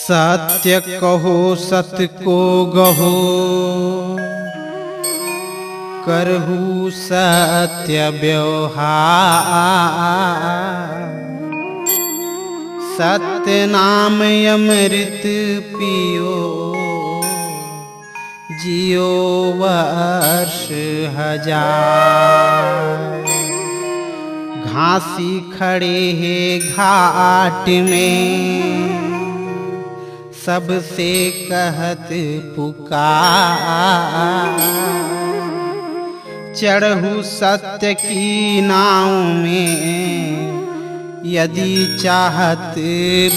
सत्य कहो सत्य को गहो, करहु सत्य व्यवहार। सत्य नाम अमृत पियो, जियो वर्ष हजार। घासी खड़े है घाट में, सबसे कहत पुकार। चढ़ू सत्य की नाव में, यदि चाहत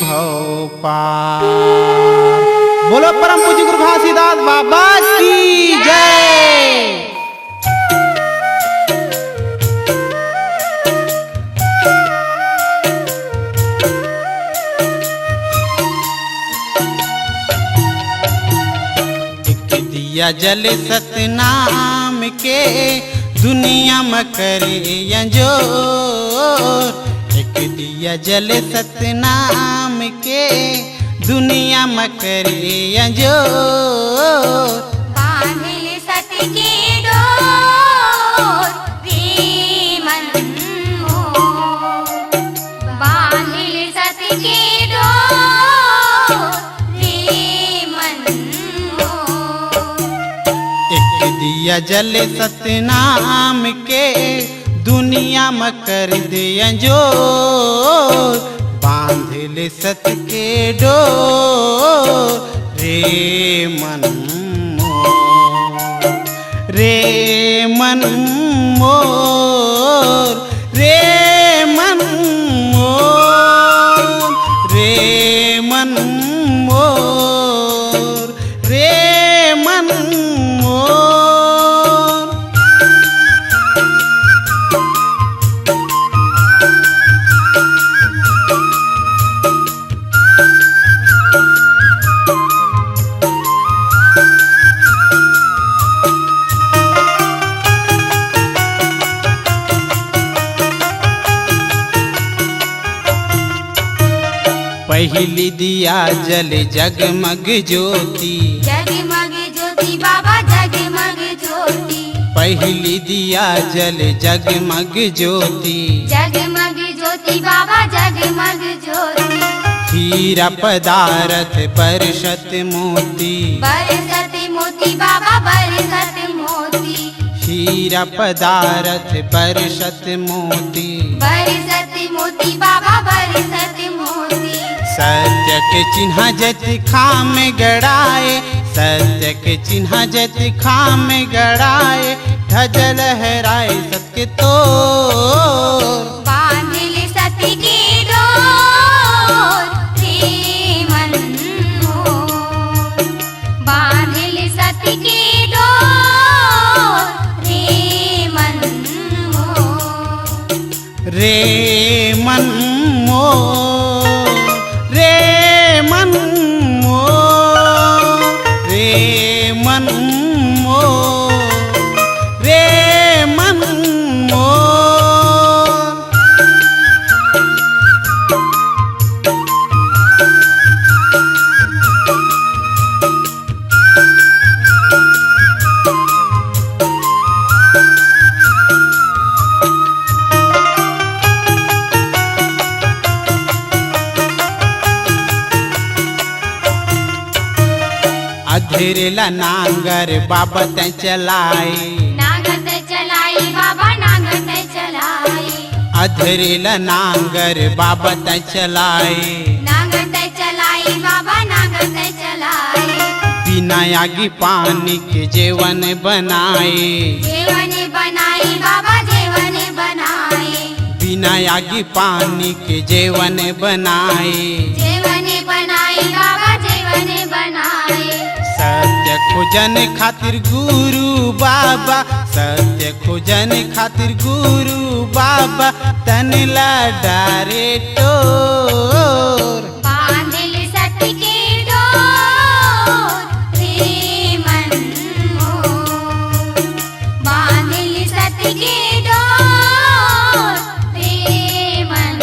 भव पार। बोलो परम पूज्य गुरु घासीदास बाबा की जय। दिया जल सतनाम के, दुनिया में करे अंजोर। एक दिया जल सतनाम के, दुनिया में करे अंजोर। बांधिल सत्य की डोर, रे मन मोर। बांधिल सत्य की डोर, रे मन मोर। एक दिया जल सतनाम के, दुनिया में कर दे अंजोर। बांधिल सत्य के डोर, रे मन मोर। रे मन मोर, रे मन मोर। रे मन मोर, रे मन मोर। पहली दिया जल जगमग ज्योति, जगमग ज्योति बाबा जगमग ज्योति। पहली दिया जल जगमग ज्योति। जगमग ज्योति बाबा जगमग ज्योति। हीरा पदारथ बरसत मोती, बरसत मोती बाबा बरसत मोती। हीरा पदारथ बरसत मोती। बरसत मोती बाबा बरसत मोती। सत्य के चिन्ह जत खाम गड़ाए, सत्य के चिन्ह जत खाम गड़ाए। ध्वज लहराए सत्य तो, बांधिल सत्य की डोर, रे मन मोर। बांधिल सत्य की डोर, रे मन मोर। रे मन मोर, रे मन मोर। रे मन मोर, रे मन मोर। अधेरेला नांगर बाबा तै चलाए, नांगत चलाई बाबा नांगत चलाई। अधेरेला नांगर बाबा तै चलाए। नांगत चलाई बाबा नांगत चलाई। बिना आगी पानी के जेवन बनाए, जेवन बनाई बाबा जेवन बनाई। बिना आगी पानी के जेवन बनाए। जेवन बनाई बाबा जेवन बनाई। सत्य खोजन खातिर गुरु बाबा, सत्य खोजन खातिर गुरु बाबा। तन ला डारे टोर, बांधिल सत्य की डोर, रे मन मोर। बांधिल सत्य की डोर, रे मन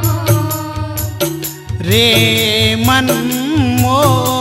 मोर। रे मन मोर